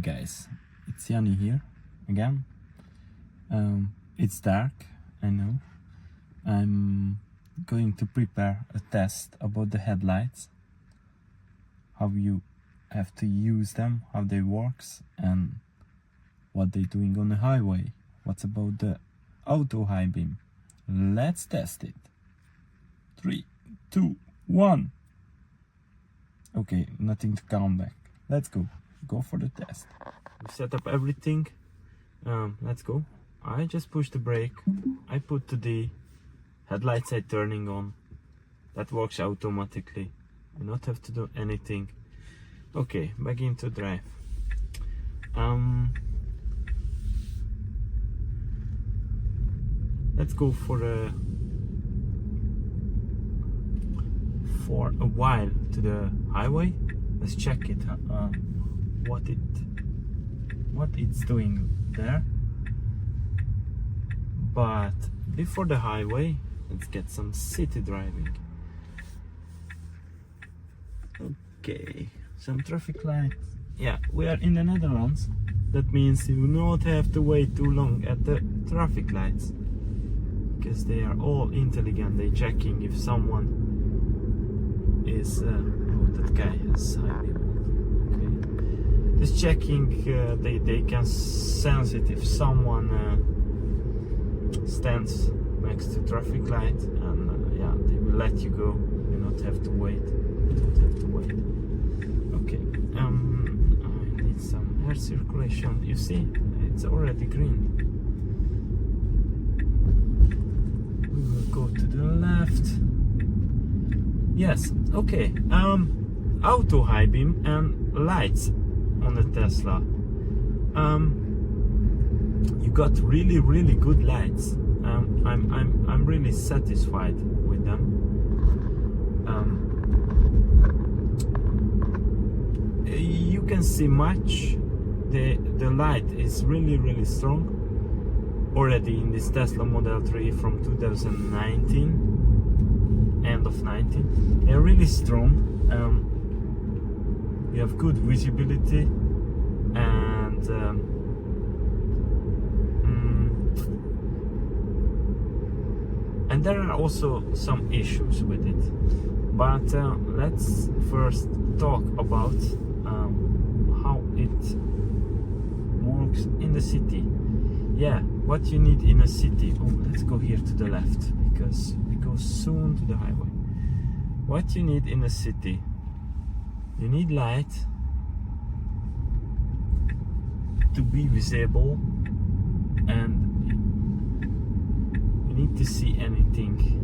guys, it's Yanni here again. It's dark, I know. I'm going to prepare a test about the headlights, how you have to use them, how they works, and what they're doing on the highway. What's about the auto high beam? Let's test it. 3, 2, 1. Okay, nothing to count back. Let's go for the test. We set up everything. Let's go. I just push the brake. I put the D. Headlights are turning on. That works automatically. You don't have to do anything. Okay, back into drive. Let's go for a while to the highway. Let's check it. What it's doing there. But before the highway, let's get some city driving. Okay, some traffic lights. Yeah, we are in the Netherlands. That means you do not have to wait too long at the traffic lights, because they are all intelligent. They're checking if someone is that guy has high beam. Okay, just checking. They can sense it if someone stands next to traffic light, and yeah, they will let you go. You don't have to wait. Okay, I need some air circulation. You see, it's already green. We will go to the left. Yes, okay. Auto high beam and lights on the Tesla. You got really good lights. I'm really satisfied with them. You can see much. The light is really strong. Already in this Tesla Model 3 from 2019, end of 19. They're really strong. You have good visibility, and there are also some issues with it. But let's first talk about how it works in the city. Yeah, what you need in a city. Oh, let's go here to the left, because we go soon to the highway. What you need in a city, you need light to be visible, and you need to see anything.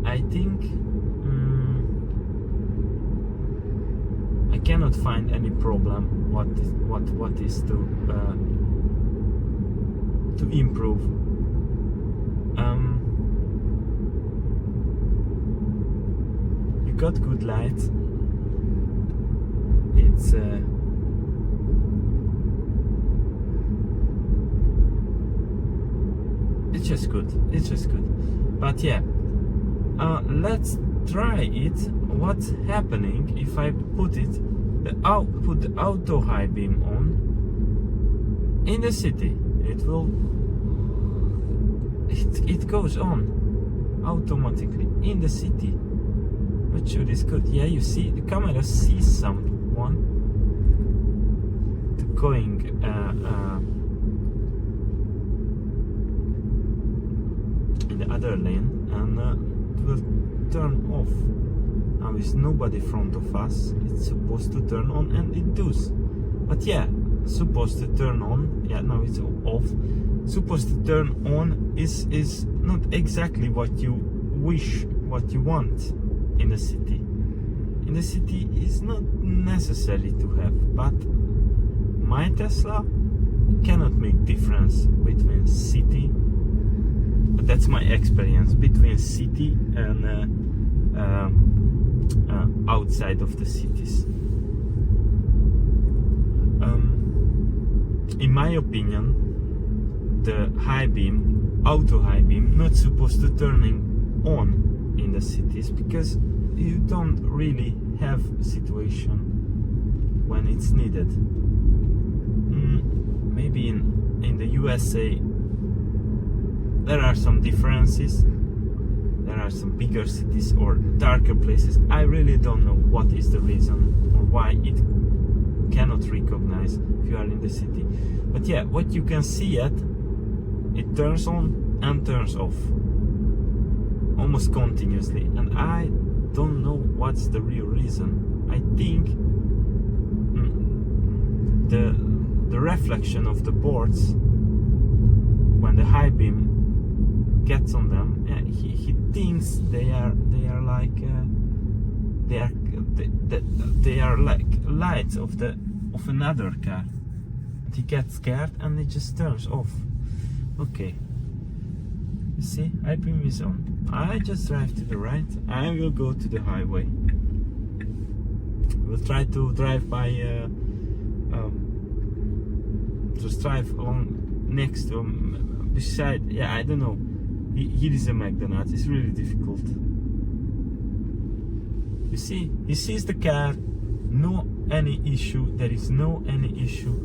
I think I cannot find any problem. What is to improve. You got good light. It's just good. But yeah, let's try it. What's happening if I put the auto high beam on in the city? It goes on automatically in the city. Not sure it's good. Yeah, you see the camera sees someone going in the other lane, and it will turn off. Now it's nobody in front of us. It's supposed to turn on, and it does. But yeah, supposed to turn on. Yeah, now it's off. Supposed to turn on is not exactly what you wish, what you want in the city. In the city is not necessary to have, but my Tesla cannot make difference between city. That's my experience between city and outside of the cities. In my opinion, the high beam, auto high beam, not supposed to turning on in the cities, because you don't really have situation when it's needed. Maybe in the USA there are some differences. There are some bigger cities or darker places. I really don't know what is the reason or why it cannot recognize if you are in the city. But yeah, what you can see it turns on and turns off almost continuously, and I don't know what's the real reason. I think the reflection of the boards when the high beam gets on them, he thinks they are like they are like lights of another car. He gets scared and it just turns off. Okay, you see, high beam is on. I just drive to the right. I will go to the highway. We'll try to drive by just drive along next to him, beside. Yeah, I don't know. Here is a McDonald's. It's really difficult. You see, he sees the car. No any issue. There is no any issue.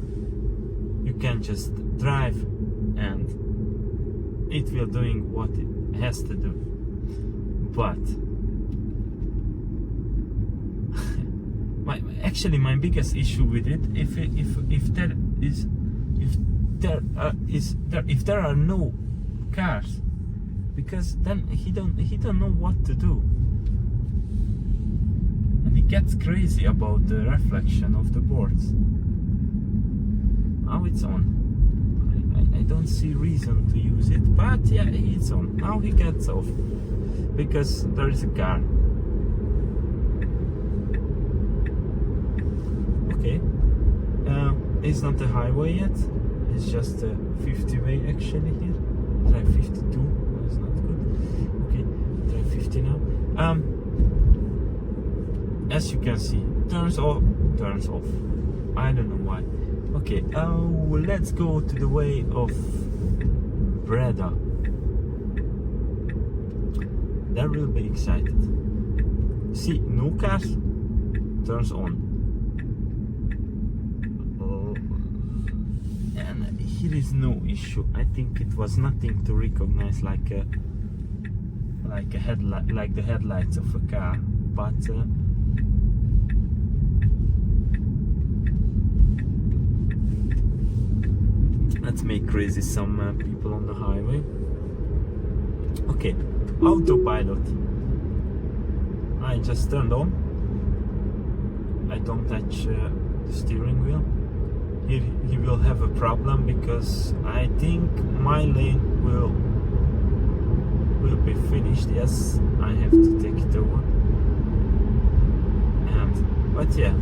You can just drive, and it will doing what it has to do. But my biggest issue with it, if there are no cars, because then he don't know what to do, and he gets crazy about the reflection of the boards. Now it's on. I don't see reason to use it, but yeah, it's on. Now he gets off because there is a car. Okay, it's not a highway yet. It's just a 50 way actually here. Drive 52. That's not good. Okay, drive 50 now. As you can see, turns off, turns off. I don't know why. Okay, let's go to the way of Breda. They will be excited. See, no cars, turns on. And here is no issue. I think it was nothing to recognize like a headlight, like the headlights of a car, but let's make crazy some people on the highway. Okay, autopilot. I just turned on. I don't touch the steering wheel. Here he will have a problem because I think my lane will be finished. Yes, I have to take it over. But yeah.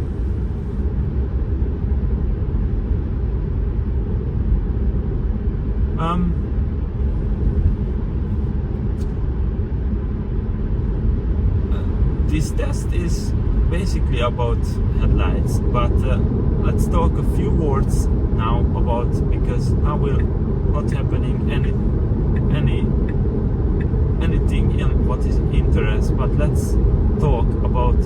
This test is basically about headlights, but let's talk a few words now about, because now will not happening anything in what is interest, but let's talk about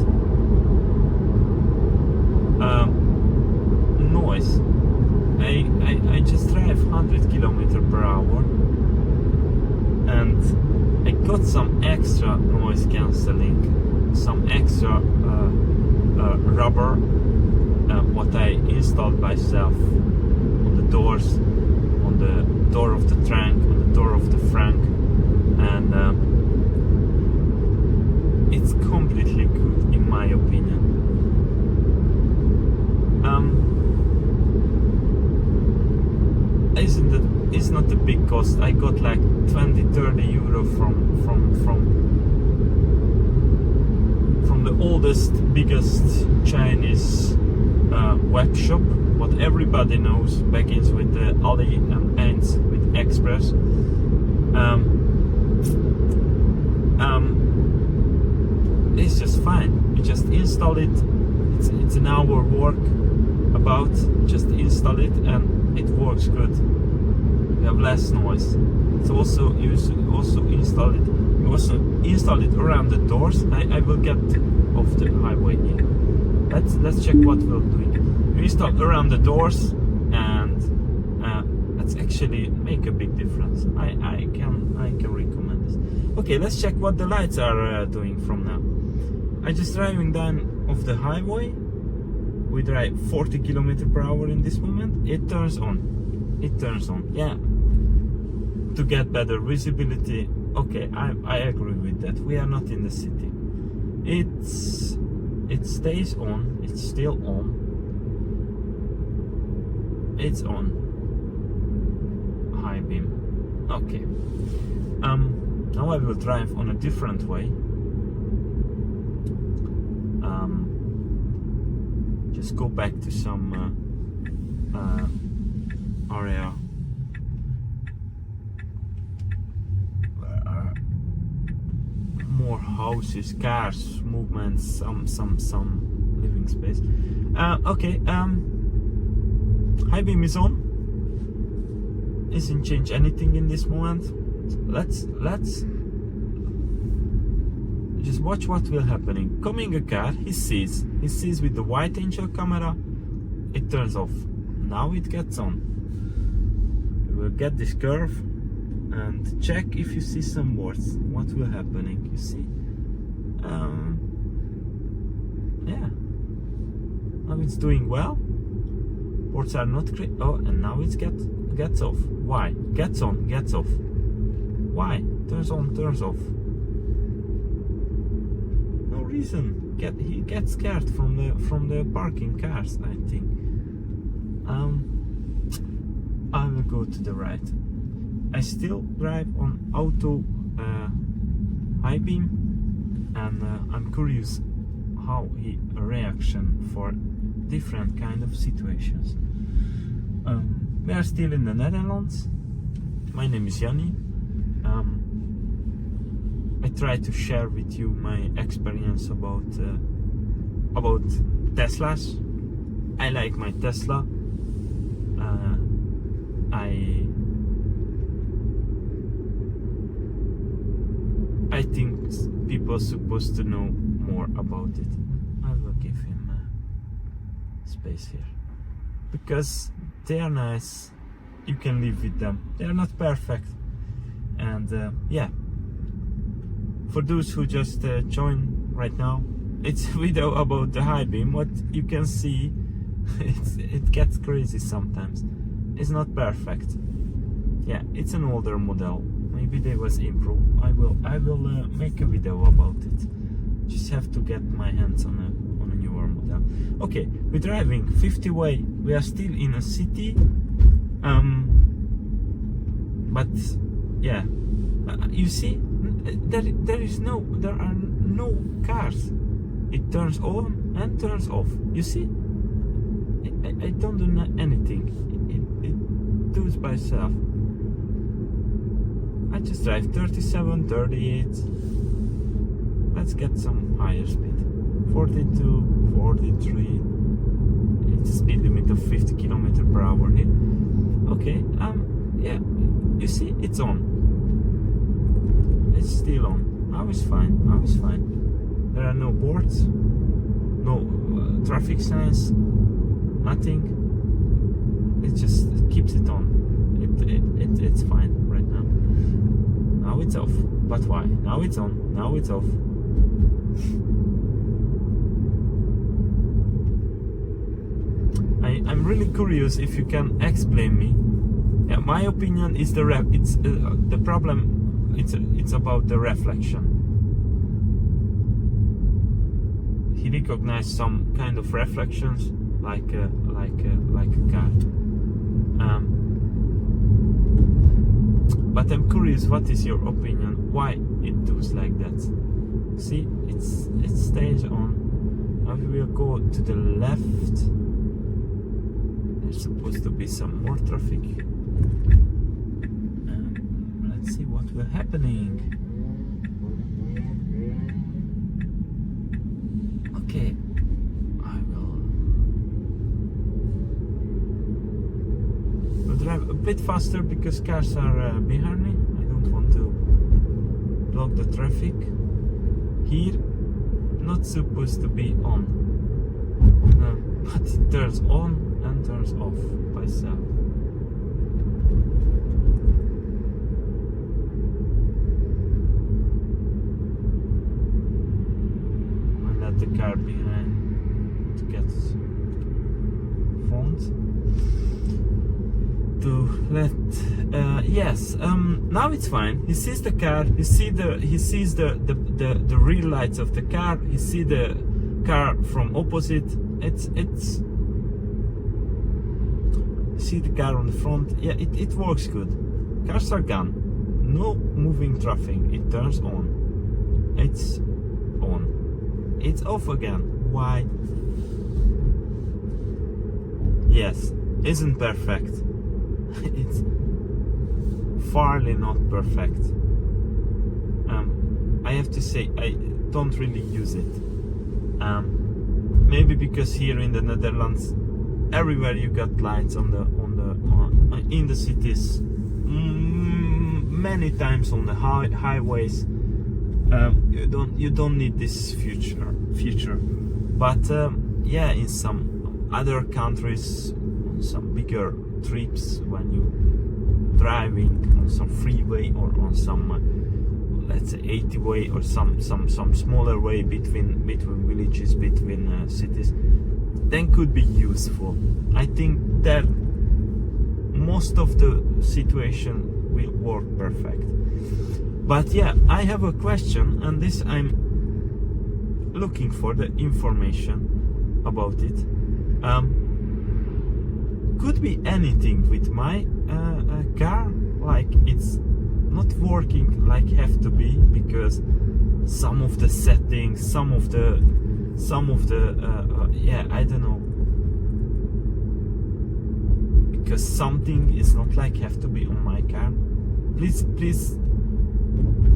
noise. I just drive 100 km/h and I got some extra noise cancelling, some extra rubber, what I installed myself on the doors, on the door of the trunk, on the door of the front, and it's completely good in my opinion. It's not a big cost. I got like 20-30 euro from the oldest, biggest Chinese web shop. What everybody knows begins with the Ali and ends with Express. It's just fine. You just install it. It's an hour work about. Just install it and it works good. You have less noise. It's also install it. You also install it around the doors. I will get off the highway here. Let's check what we're doing. we stop around the doors, and that's actually make a big difference. I can recommend this. Okay, let's check what the lights are doing from now. I just driving down off the highway. We drive 40 km/h in this moment. It turns on. It turns on. Yeah. To get better visibility. Okay, I agree with that. We are not in the city. It stays on. It's still on. It's on. High beam. Okay. Now I will drive on a different way. Just go back to some area where are more houses, cars, movements, some living space. Okay. High beam is on. Isn't change anything in this moment. Let's just watch what will happening. Coming a car, he sees with the wide angel camera. It turns off. Now it gets on. We will get this curve and check if you see some words. What will happening? You see? Yeah. Now it's doing well. Ports are not great. Oh, and now it gets off. Why? Gets on, gets off. Why? Turns on, turns off. No reason. He gets scared from the parking cars, I think. I will go to the right. I still drive on auto high beam, and I'm curious how he reaction for different kind of situations. We are still in the Netherlands. My name is Yanni. I try to share with you my experience about Teslas. I like my Tesla. I think people are supposed to know more about it. I will give him space here because they are nice. You can live with them. They are not perfect, and yeah. For those who just joined right now, it's a video about the high beam. What you can see, it gets crazy sometimes. It's not perfect. Yeah, it's an older model. Maybe there was improved. I will make a video about it. Just have to get my hands on a newer model. Okay, we're driving 50 way. We are still in a city. But yeah, you see, there are no cars. It turns on and turns off. You see, I don't do anything. It does by itself. I just drive 37, 38. Let's get some higher speed. 42, 43. It's a speed limit of 50 km/h here. Okay, yeah, you see, it's on. It's still on. Now it's fine. Now it's fine. There are no boards, no traffic signs, nothing. It just keeps it on. It's fine right now. Now it's off. But why? Now it's on. Now it's off. I'm really curious if you can explain me. Yeah, my opinion is the problem. It's about the reflection. He recognized some kind of reflections, like a car. But I'm curious, what is your opinion? Why it does like that? See, it stays on. Now we will go to the left. There's supposed to be some more traffic. Let's see what will happening. Okay, I will drive a bit faster because cars are behind me. I don't want to block the traffic. Here, not supposed to be on. but it turns on and turns off by itself. I let the car behind to get front to let yes, now it's fine. He sees the car, he sees the rear lights of the car, he sees the car from opposite. It's see the car on the front. Yeah, it works good. Cars are gone, no moving traffic. It turns on, it's on, it's off again. Why? Yes, isn't perfect. It's fairly not perfect. I have to say I don't really use it. Maybe because here in the Netherlands, everywhere you got lights in the cities, many times on the highways. You don't need this feature. But yeah, in some other countries, on some bigger trips, when you driving on some freeway or on some let's say 80 way or some smaller way between villages, between cities, then could be useful. I think that most of the situation will work perfect. But yeah, I have a question, and this I'm looking for the information about it. Could be anything with my car, like it's not working like have to be, because some of the settings, some of the yeah, I don't know, because something is not like have to be on my car. Please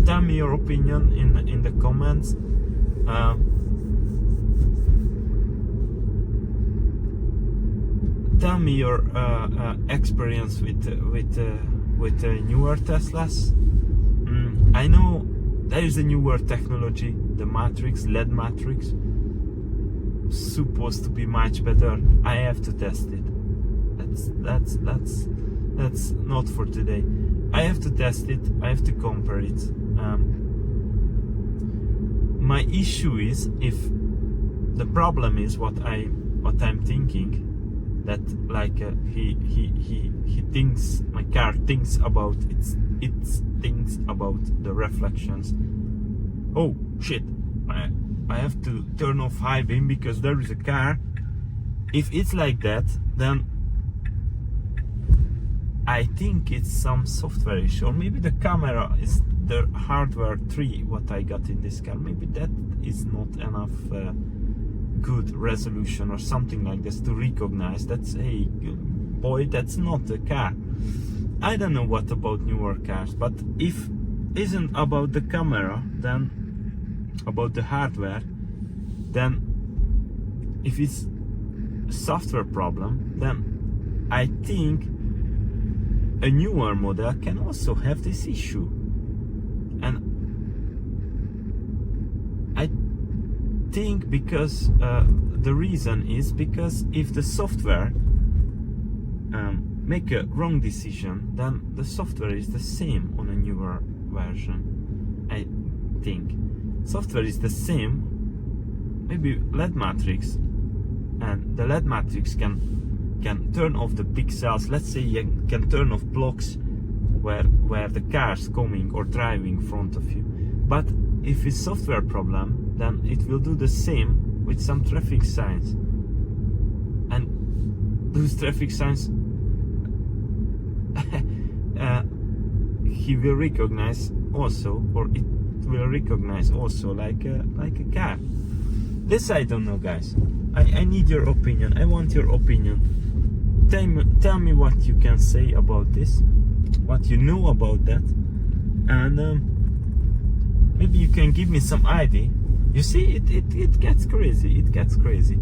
tell me your opinion in the comments. Tell me your experience with newer Teslas. I know there is a newer technology, the matrix, LED matrix, supposed to be much better. I have to test it. That's not for today. I have to test it. I have to compare it. My issue is, if the problem is what I'm thinking, that like he thinks, my car thinks about it thinks about the reflections. Oh shit, I have to turn off high beam because there is a car. If it's like that, then I think it's some software issue, or maybe the camera is the hardware 3 what I got in this car. Maybe that is not enough good resolution or something like this to recognize that's, hey boy, that's not a car. I don't know what about newer cars, but if isn't about the camera, then about the hardware, then if it's a software problem, then I think a newer model can also have this issue. And I think because the reason is because if the software make a wrong decision, then the software is the same on a newer version. I think software is the same, maybe LED matrix, and the LED matrix can turn off the pixels. Let's say you can turn off blocks where the car's coming or driving in front of you. But if it's software problem, then it will do the same with some traffic signs, and those traffic signs he will recognize also, or it will recognize also like a car. This I don't know, guys. I need your opinion. I want your opinion. Tell me what you can say about this, what you know about that, and maybe you can give me some idea. You see, it gets crazy. It gets crazy.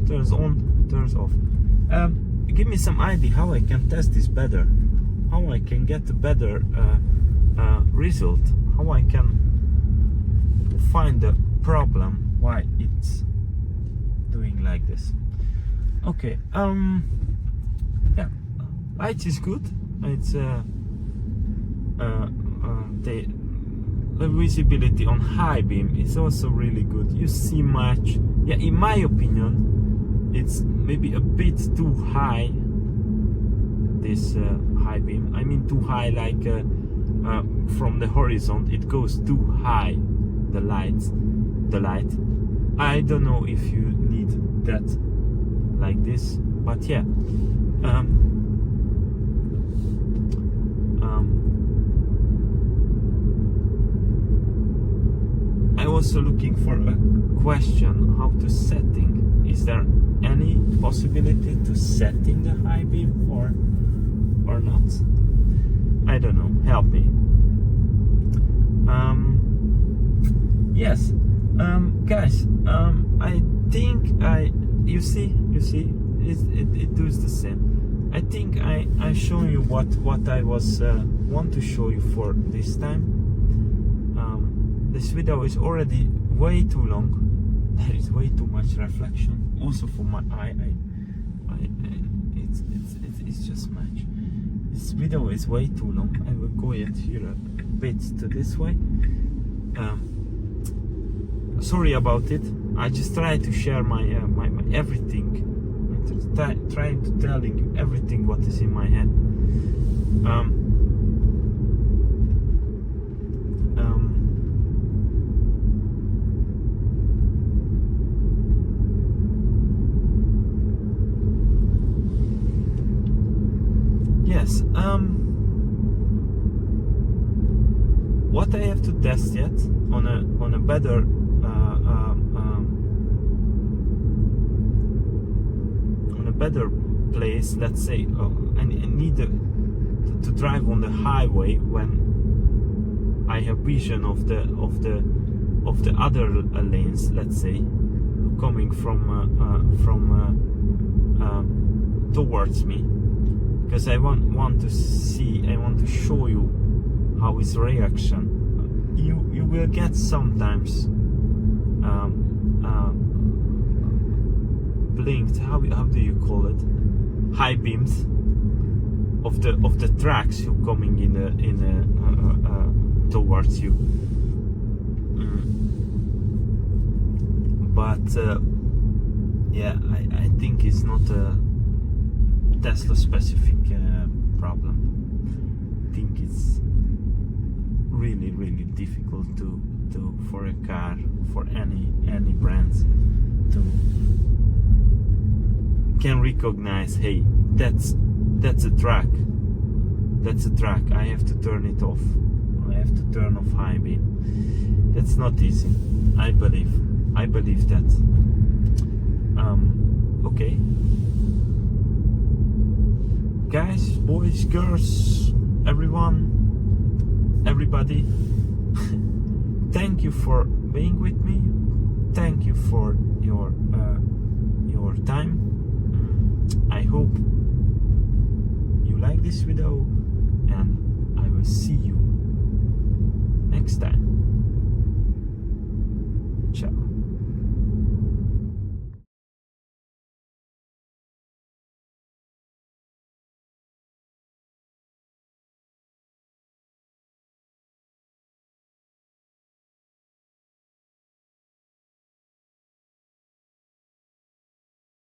Turns on, turns off. Give me some idea how I can test this better, how I can get a better result, how I can find the problem why it's doing like this. Okay. Yeah, light is good. It's the visibility on high beam is also really good. You see much. Yeah, in my opinion, it's maybe a bit too high. This high beam. I mean, too high, like from the horizon, it goes too high. The light. I don't know if you need that like this, but yeah. I also looking for a question how to setting. Is there any possibility to setting the high beam or not? I don't know. Help me. Yes, guys. I think you see, it does the same. I think I show you what I was want to show you for this time. This video is already way too long. There is way too much reflection. Also for my eye, it's just much. This video is way too long. I will go yet here a bit to this way. Sorry about it. I just try to share my everything. Trying to telling you everything what is in my head. Yes. What I have to test yet on a better better place, let's say. I need to drive on the highway when I have vision of the other lanes, let's say, coming from towards me, because I want to see, I want to show you how is reaction. You will get sometimes blinked, how do you call it, high beams of the tracks who coming in towards you. But yeah, I think it's not a Tesla specific problem. I think it's really difficult to for a car, for any brands to can recognize, hey, that's a track. That's a track. I have to turn it off. I have to turn off high beam. That's not easy. I believe that. Okay. Guys, boys, girls, everybody, thank you for being with me. Thank you for your time. I hope you like this video, and I will see you next time.